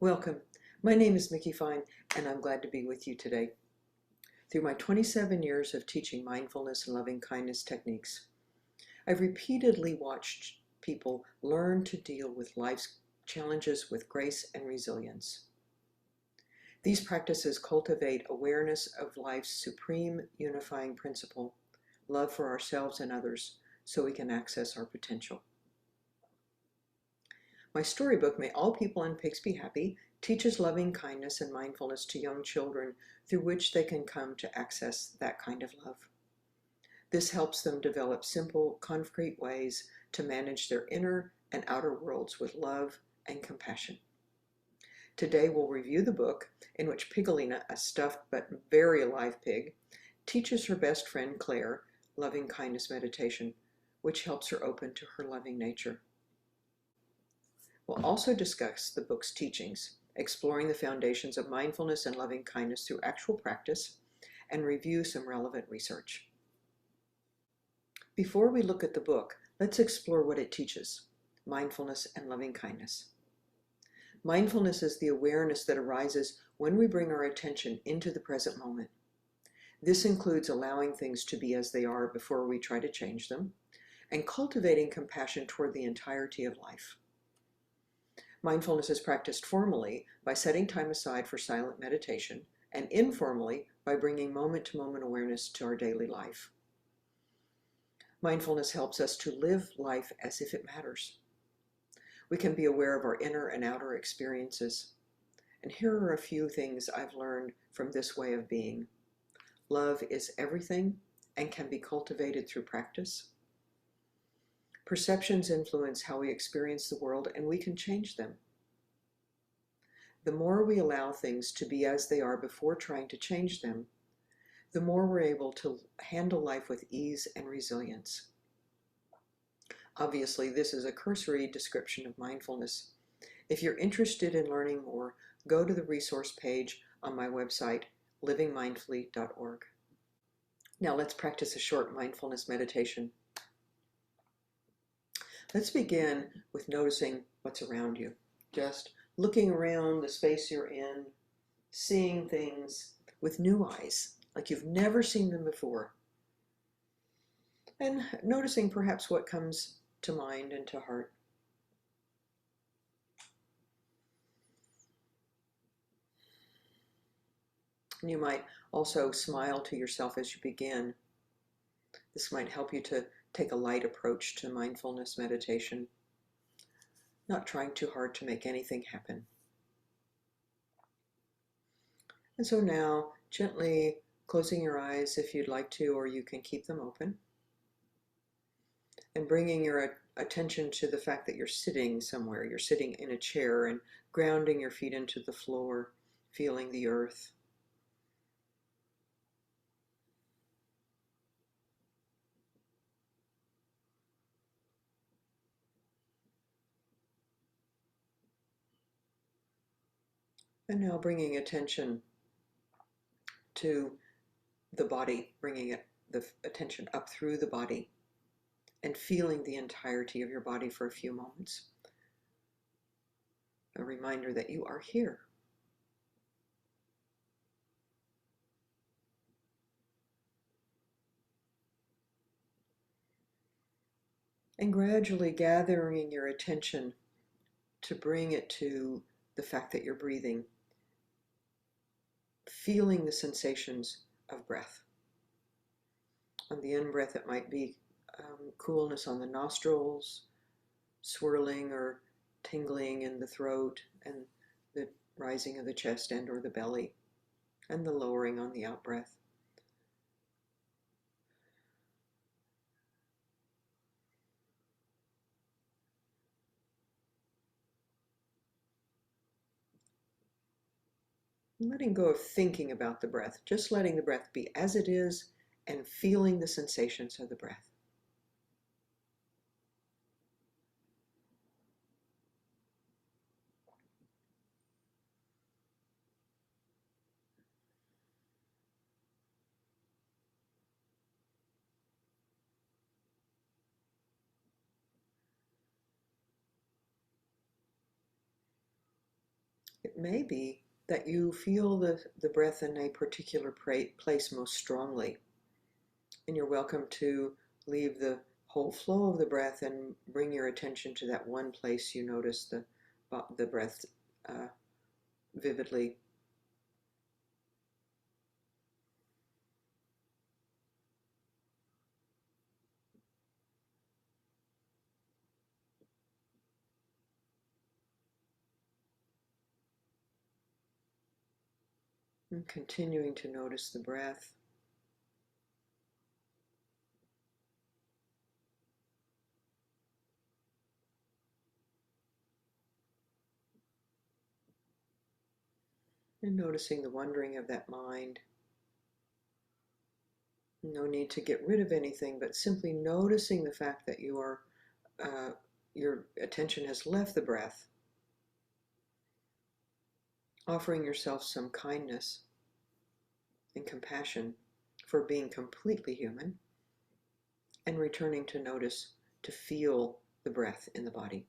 Welcome. My name is Micki and I'm glad to be with you today. Through my 27 years of teaching mindfulness and loving kindness techniques, I've repeatedly watched people learn to deal with life's challenges with grace and resilience. These practices cultivate awareness of life's supreme unifying principle, love for ourselves and others, so we can access our potential. My storybook, May All People and Pigs Be Happy, teaches loving kindness and mindfulness to young children through which they can come to access that kind of love. This helps them develop simple, concrete ways to manage their inner and outer worlds with love and compassion. Today we'll review the book in which Pigalina, a stuffed but very alive pig, teaches her best friend Claire loving kindness meditation, which helps her open to her loving nature. We'll also discuss the book's teachings, exploring the foundations of mindfulness and loving kindness through actual practice, and review some relevant research. Before we look at the book, let's explore what it teaches: mindfulness and loving kindness. Mindfulness is the awareness that arises when we bring our attention into the present moment. This includes allowing things to be as they are before we try to change them, and cultivating compassion toward the entirety of life. Mindfulness is practiced formally by setting time aside for silent meditation, and informally by bringing moment-to-moment awareness to our daily life. Mindfulness helps us to live life as if it matters. We can be aware of our inner and outer experiences. And here are a few things I've learned from this way of being. Love is everything and can be cultivated through practice. Perceptions influence how we experience the world, and we can change them. The more we allow things to be as they are before trying to change them, the more we're able to handle life with ease and resilience. Obviously, this is a cursory description of mindfulness. If you're interested in learning more, go to the resource page on my website, livingmindfully.org. Now let's practice a short mindfulness meditation. Let's begin with noticing what's around you. Just looking around the space you're in, seeing things with new eyes, like you've never seen them before. And noticing perhaps what comes to mind and to heart. And you might also smile to yourself as you begin. This might help you to take a light approach to mindfulness meditation, not trying too hard to make anything happen. And so now, gently closing your eyes if you'd like to, or you can keep them open, and bringing your attention to the fact that you're sitting somewhere. You're sitting in a chair and grounding your feet into the floor, feeling the earth. And now bringing attention to the body, bringing the attention up through the body and feeling the entirety of your body for a few moments. A reminder that you are here. And gradually gathering your attention to bring it to the fact that you're breathing, feeling the sensations of breath. On the in-breath, it might be coolness on the nostrils, swirling or tingling in the throat, and the rising of the chest and or the belly, and the lowering on the out-breath. Letting go of thinking about the breath, just letting the breath be as it is and feeling the sensations of the breath. it may be that you feel the breath in a particular place most strongly. And you're welcome to leave the whole flow of the breath and bring your attention to that one place you notice the breath vividly. And continuing to notice the breath. And noticing the wandering of that mind. No need to get rid of anything, but simply noticing the fact that your attention has left the breath. Offering yourself some kindness and compassion for being completely human, and returning to notice, to feel the breath in the body.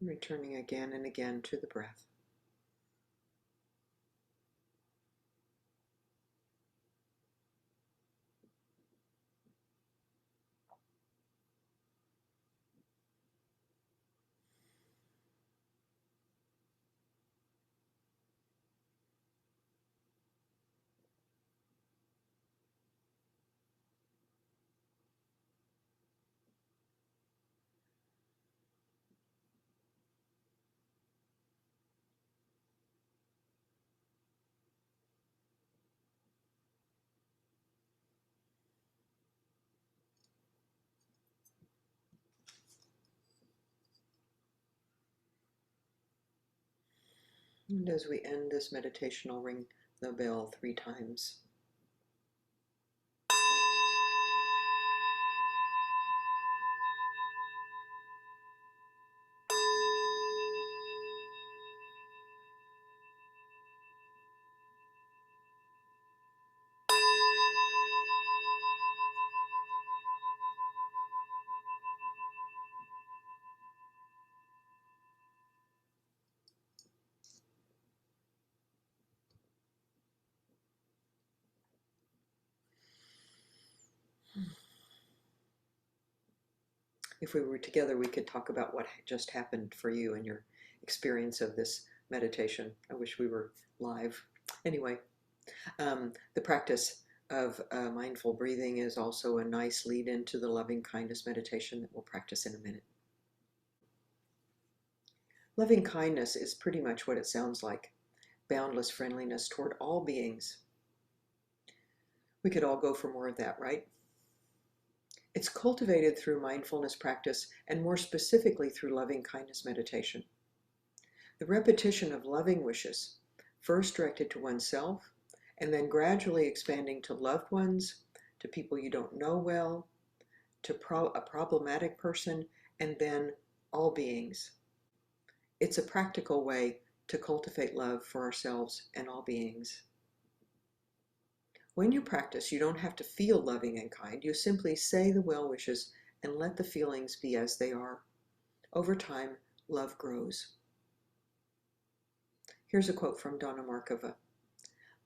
Returning again and again to the breath. And as we end this meditation, I'll ring the bell 3 times. If we were together, we could talk about what just happened for you and your experience of this meditation. I wish we were live. Anyway, the practice of mindful breathing is also a nice lead into the loving kindness meditation that we'll practice in a minute. Loving kindness is pretty much what it sounds like: boundless friendliness toward all beings. We could all go for more of that, right? It's cultivated through mindfulness practice, and more specifically through loving kindness meditation. The repetition of loving wishes, first directed to oneself, and then gradually expanding to loved ones, to people you don't know well, to a problematic person, and then all beings. It's a practical way to cultivate love for ourselves and all beings. When you practice, you don't have to feel loving and kind. You simply say the well wishes and let the feelings be as they are. Over time, love grows. Here's a quote from Donna Markova.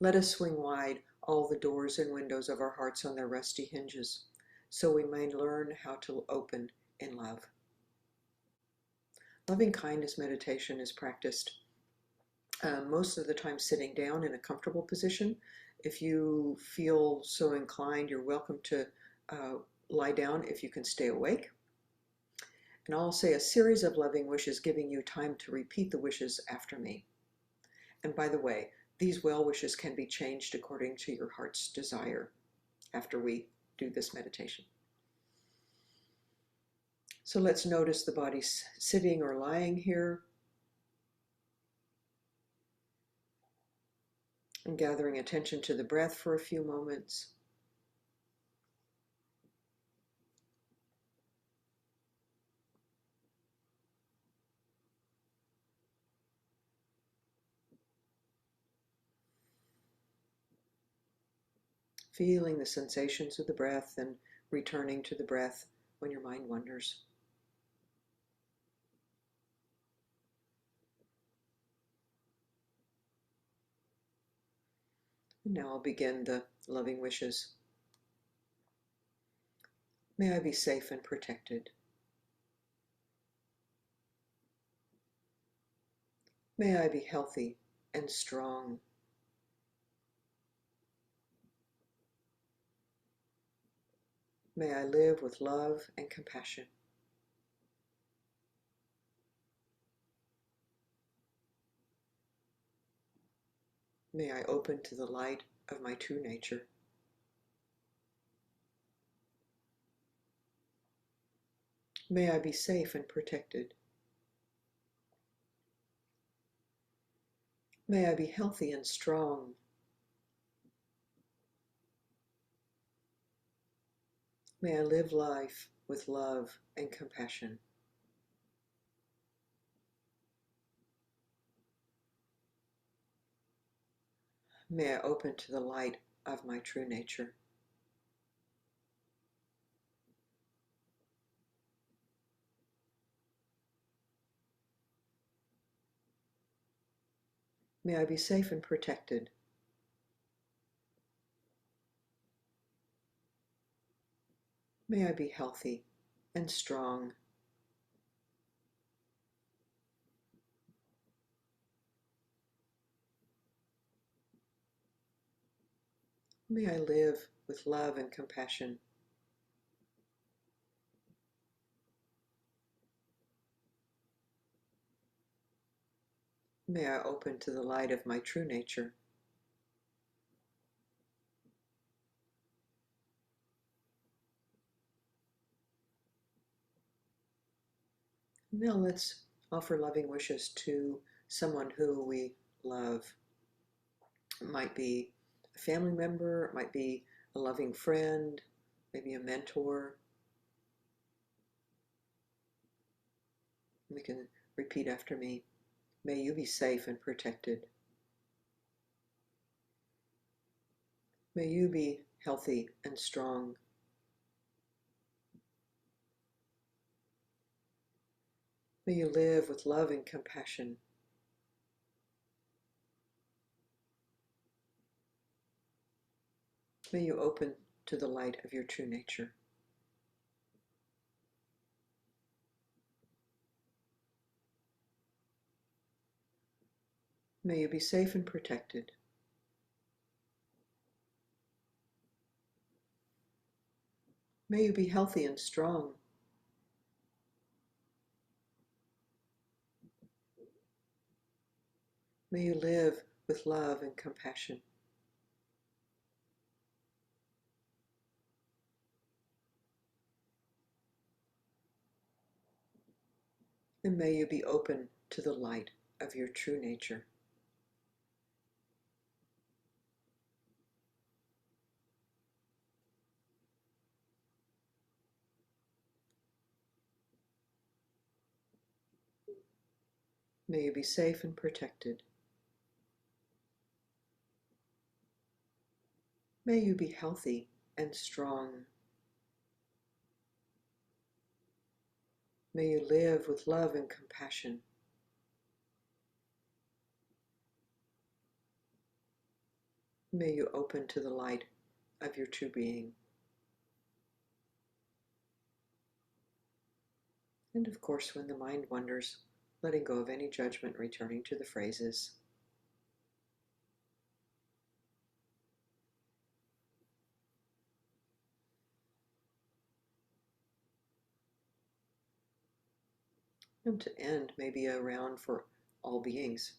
"Let us swing wide all the doors and windows of our hearts on their rusty hinges, so we may learn how to open in love." Loving kindness meditation is practiced most of the time sitting down in a comfortable position. If you feel so inclined, you're welcome to lie down if you can stay awake. And I'll say a series of loving wishes, giving you time to repeat the wishes after me. And by the way, these well wishes can be changed according to your heart's desire after we do this meditation. So let's notice the body sitting or lying here. And gathering attention to the breath for a few moments. Feeling the sensations of the breath and returning to the breath when your mind wanders. And now I'll begin the loving wishes. May I be safe and protected. May I be healthy and strong. May I live with love and compassion. May I open to the light of my true nature. May I be safe and protected. May I be healthy and strong. May I live life with love and compassion. May I open to the light of my true nature. May I be safe and protected. May I be healthy and strong. May I live with love and compassion. May I open to the light of my true nature. Now let's offer loving wishes to someone who we love. It might be a family member, it might be a loving friend, maybe a mentor. We can repeat after me. May you be safe and protected. May you be healthy and strong. May you live with love and compassion. May you open to the light of your true nature. May you be safe and protected. May you be healthy and strong. May you live with love and compassion. And may you be open to the light of your true nature. May you be safe and protected. May you be healthy and strong. May you live with love and compassion. May you open to the light of your true being. And of course, when the mind wanders, letting go of any judgment, returning to the phrases. And to end, maybe a round for all beings.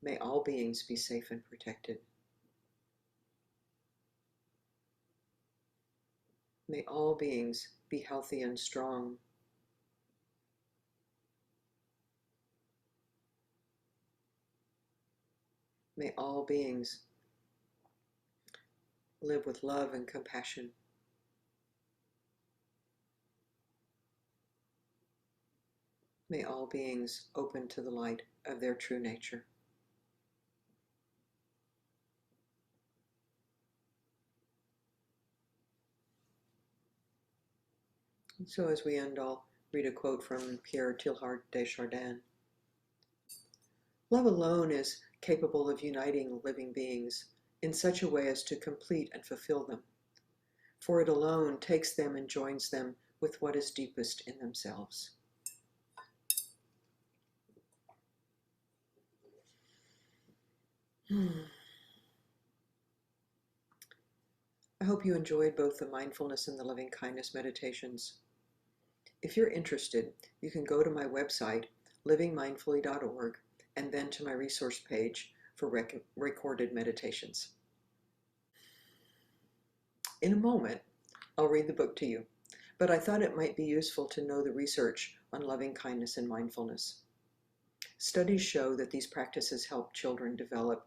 May all beings be safe and protected. May all beings be healthy and strong. May all beings live with love and compassion. May all beings open to the light of their true nature. And so as we end, I'll read a quote from Pierre Teilhard de Chardin. Love alone is capable of uniting living beings in such a way as to complete and fulfill them, for it alone takes them and joins them with what is deepest in themselves. I hope you enjoyed both the mindfulness and the loving kindness meditations. If you're interested, you can go to my website, livingmindfully.org, and then to my resource page for recorded meditations. In a moment, I'll read the book to you, but I thought it might be useful to know the research on loving kindness and mindfulness. Studies show that these practices help children develop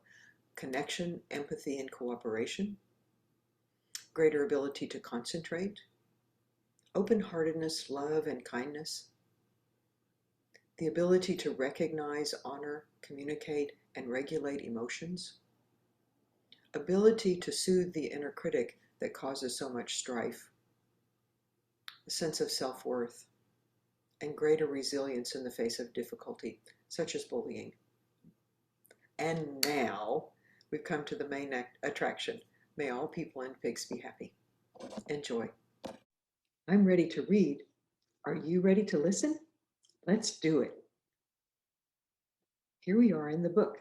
connection, empathy, and cooperation, greater ability to concentrate, open-heartedness, love, and kindness, the ability to recognize, honor, communicate, and regulate emotions, ability to soothe the inner critic that causes so much strife, a sense of self-worth, and greater resilience in the face of difficulty, such as bullying. And now we've come to the main attraction. May all people and pigs be happy. Enjoy. I'm ready to read. Are you ready to listen? Let's do it. Here we are in the book,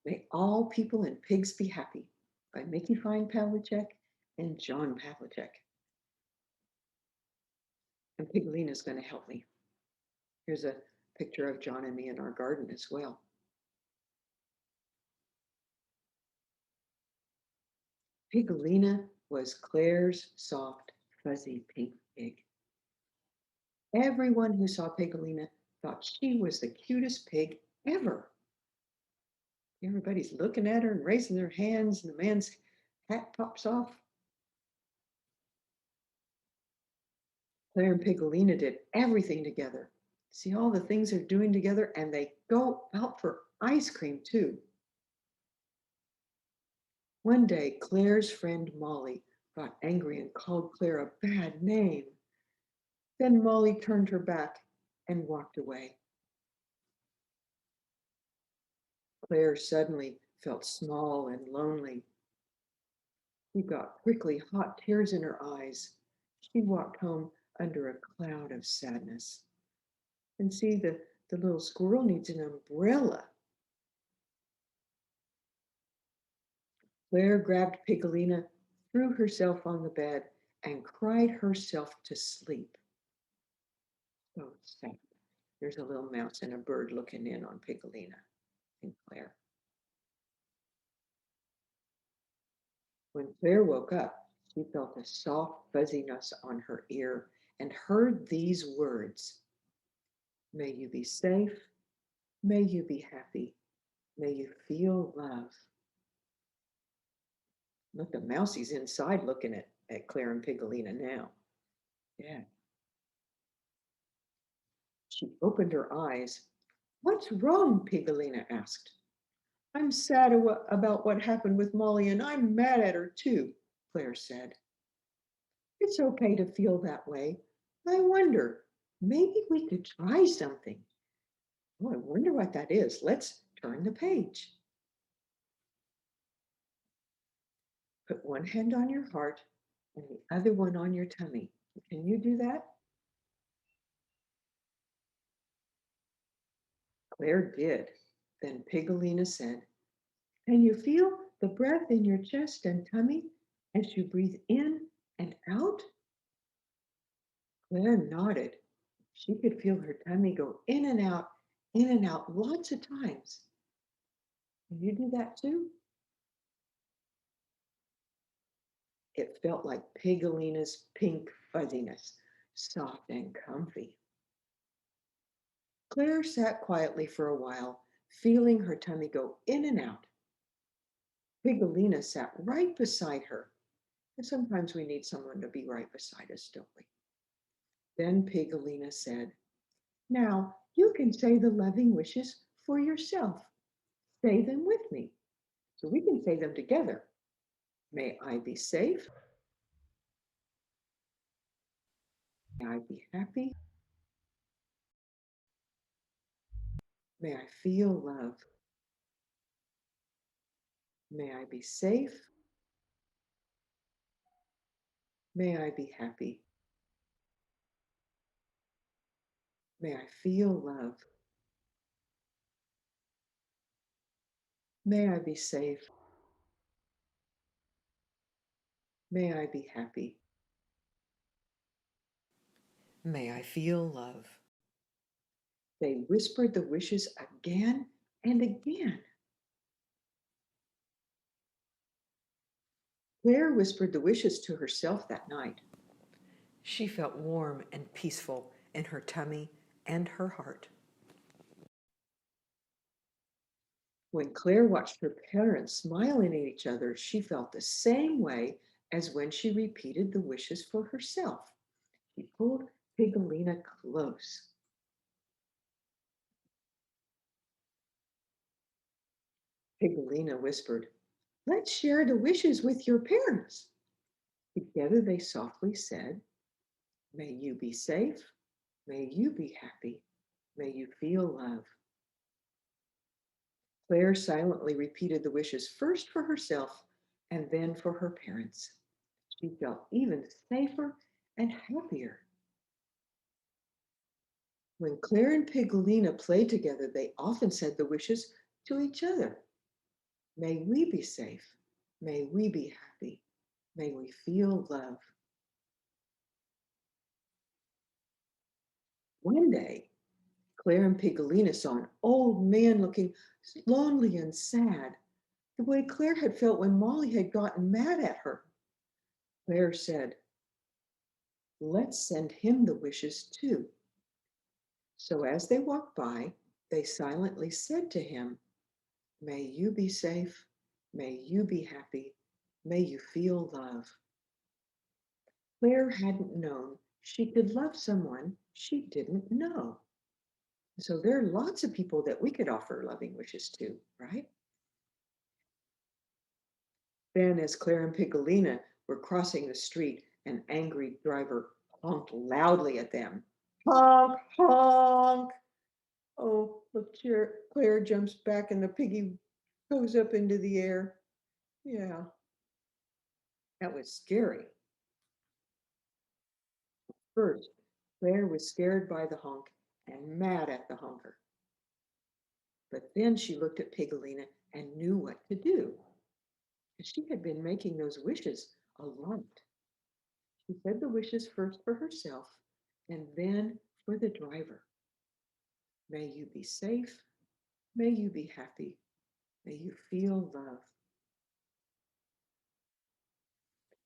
May All People and Pigs Be Happy by Micki Pavlicek and John Pavlicek. And Pigalina is going to help me. Here's a picture of John and me in our garden as well. Pigalina was Claire's soft, fuzzy pink pig. Everyone who saw Pigalina thought she was the cutest pig ever. Everybody's looking at her and raising their hands, and the man's hat pops off. Claire and Pigalina did everything together. See all the things they're doing together, and they go out for ice cream too. One day, Claire's friend Molly got angry and called Claire a bad name. Then Molly turned her back and walked away. Claire suddenly felt small and lonely. She got quickly hot tears in her eyes. She walked home under a cloud of sadness. And see, the little squirrel needs an umbrella. Claire grabbed Pigalina, threw herself on the bed, and cried herself to sleep. Oh, sad. There's a little mouse and a bird looking in on Pigalina and Claire. When Claire woke up, she felt a soft fuzziness on her ear and heard these words: May you be safe, may you be happy, may you feel love. Look, the mousie's inside looking at Claire and Pigalina now. Yeah. She opened her eyes. What's wrong? Pigalina asked. I'm sad about what happened with Molly, and I'm mad at her too, Claire said. It's okay to feel that way. I wonder, maybe we could try something. Oh, I wonder what that is. Let's turn the page. Put one hand on your heart and the other one on your tummy. Can you do that? Claire did. Then Pigalina said, can you feel the breath in your chest and tummy as you breathe in and out? Claire nodded. She could feel her tummy go in and out lots of times. Can you do that too? It felt like Pigalina's pink fuzziness, soft and comfy. Claire sat quietly for a while, feeling her tummy go in and out. Pigalina sat right beside her, And sometimes we need someone to be right beside us, don't we? Then Pigalina said, "Now you can say the loving wishes for yourself. Say them with me. So we can say them together. May I be safe. May I be happy. May I feel love. May I be safe. May I be happy. May I feel love. May I be safe. May I be happy. May I feel love." They whispered the wishes again and again. Claire whispered the wishes to herself that night. She felt warm and peaceful in her tummy and her heart. When Claire watched her parents smiling at each other, she felt the same way as when she repeated the wishes for herself. She pulled Pigalina close. Pigalina whispered, "Let's share the wishes with your parents." Together they softly said, "May you be safe. May you be happy. May you feel love." Claire silently repeated the wishes first for herself and then for her parents. She felt even safer and happier. When Claire and Pigalina played together, they often said the wishes to each other. May we be safe. May we be happy. May we feel love. One day, Claire and Pigalina saw an old man looking lonely and sad, the way Claire had felt when Molly had gotten mad at her. Claire said, "Let's send him the wishes too." So as they walked by, they silently said to him, "May you be safe. May you be happy. May you feel love." Claire hadn't known she could love someone she didn't know. So there are lots of people that we could offer loving wishes to, right? Then, as Claire and Piccolina were crossing the street, an angry driver honked loudly at them. Honk, honk. Oh, look, Claire jumps back and the piggy goes up into the air. Yeah, that was scary. First, Claire was scared by the honk and mad at the honker. But then she looked at Pigolina and knew what to do. She had been making those wishes a lot. She said the wishes first for herself and then for the driver. May you be safe. May you be happy. May you feel love.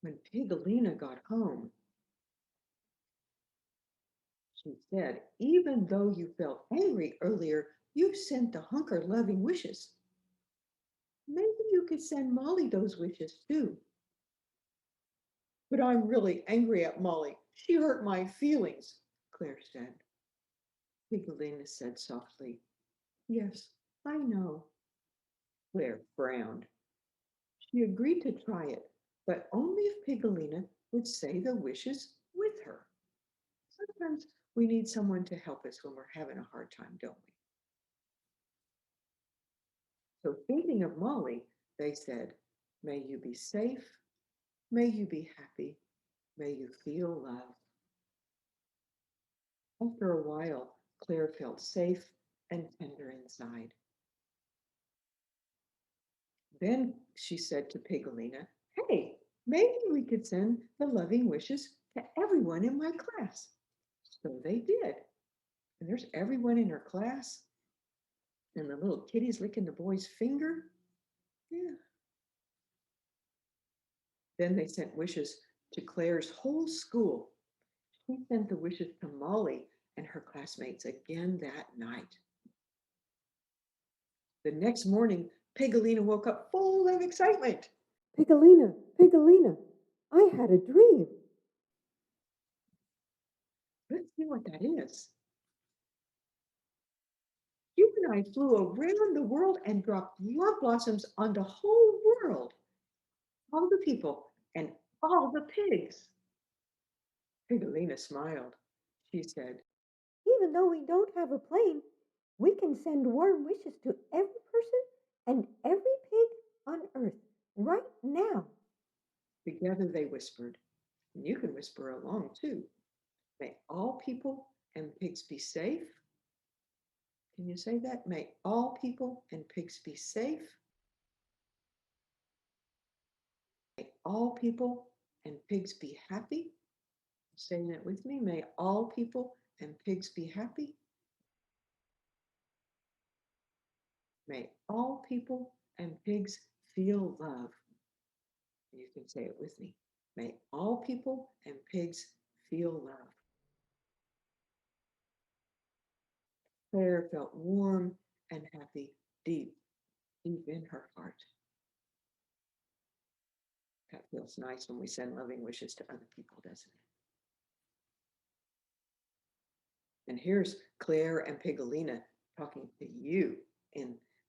When Pigolina got home, she said, "Even though you felt angry earlier, you sent the hunker loving wishes. Maybe you could send Molly those wishes too." "But I'm really angry at Molly. She hurt my feelings," Claire said. Pigolina said softly, "Yes, I know." Claire frowned. She agreed to try it, but only if Pigolina would say the wishes with her. Sometimes we need someone to help us when we're having a hard time, don't we? So, thinking of Molly, they said, "May you be safe. May you be happy. May you feel love." After a while, Claire felt safe and tender inside. Then she said to Pigolina, "Hey, maybe we could send the loving wishes to everyone in my class." So they did. And there's everyone in her class, and the little kitty's licking the boy's finger. Yeah. Then they sent wishes to Claire's whole school. She sent the wishes to Molly and her classmates again that night. The next morning, Pigolina woke up full of excitement. "Pigolina, Pigolina, I had a dream. Let's see what that is. You and I flew around the world and dropped love blossoms on the whole world, all the people, and all the pigs. Pigalina smiled. She said, even though we don't have a plane, we can send warm wishes to every person and every pig on earth right now. Together they whispered, and you can whisper along too. May all people and pigs be safe. Can you say that? May all people and pigs be safe. May all people and pigs be happy. Saying that with me. May all people and pigs be happy. May all people and pigs feel love. You can say it with me. May all people and pigs feel love. Claire felt warm and happy deep, deep in her heart. That feels nice when we send loving wishes to other people, doesn't it? And here's Claire and Pigalina talking to you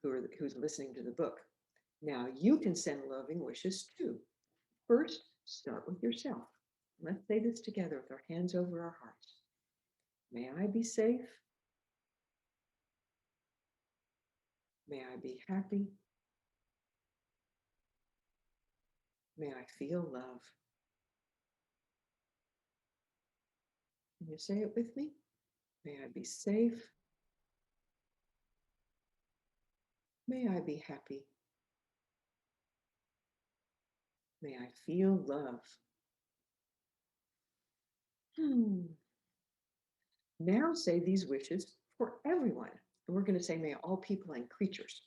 who's listening to the book. Now you can send loving wishes too. First, start with yourself. Let's say this together with our hands over our hearts. May I be safe. May I be happy. May I feel love. Can you say it with me? May I be safe. May I be happy. May I feel love. Now say these wishes for everyone. And we're going to say, may all people and creatures.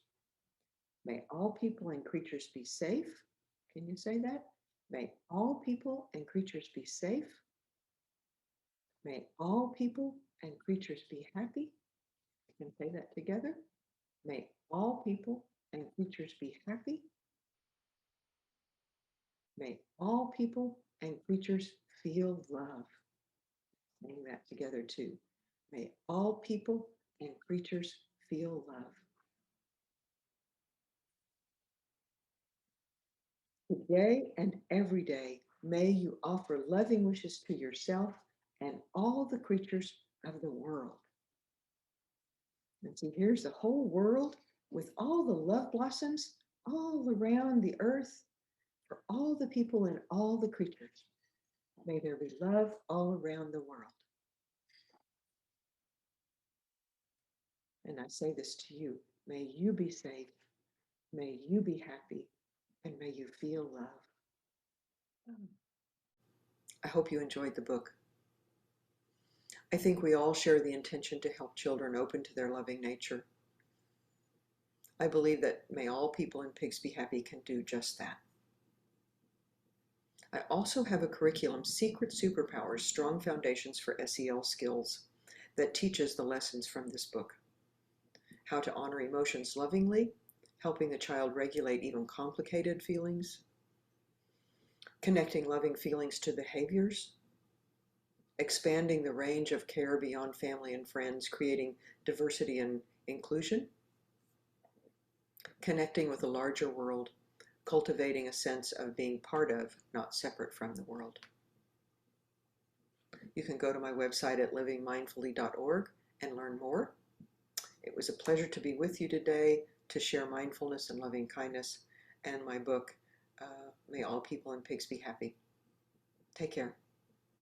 May all people and creatures be safe. Can you say that? May all people and creatures be safe. May all people and creatures be happy. We can say that together. May all people and creatures be happy. May all people and creatures feel love. Saying that together too. May all people and creatures feel love. Today and every day, may you offer loving wishes to yourself and all the creatures of the world. And see, here's the whole world with all the love blossoms all around the earth for all the people and all the creatures. May there be love all around the world. And I say this to you, may you be safe, may you be happy, and may you feel love. I hope you enjoyed the book. I think we all share the intention to help children open to their loving nature. I believe that May All People and Pigs Be Happy can do just that. I also have a curriculum, Secret Superpowers, Strong Foundations for SEL Skills, that teaches the lessons from this book. How to honor emotions lovingly, helping the child regulate even complicated feelings, connecting loving feelings to behaviors, expanding the range of care beyond family and friends, creating diversity and inclusion, connecting with a larger world, cultivating a sense of being part of, not separate from the world. You can go to my website at livingmindfully.org and learn more. It was a pleasure to be with you today to share mindfulness and loving kindness and my book, May All People and Pigs Be Happy. Take care.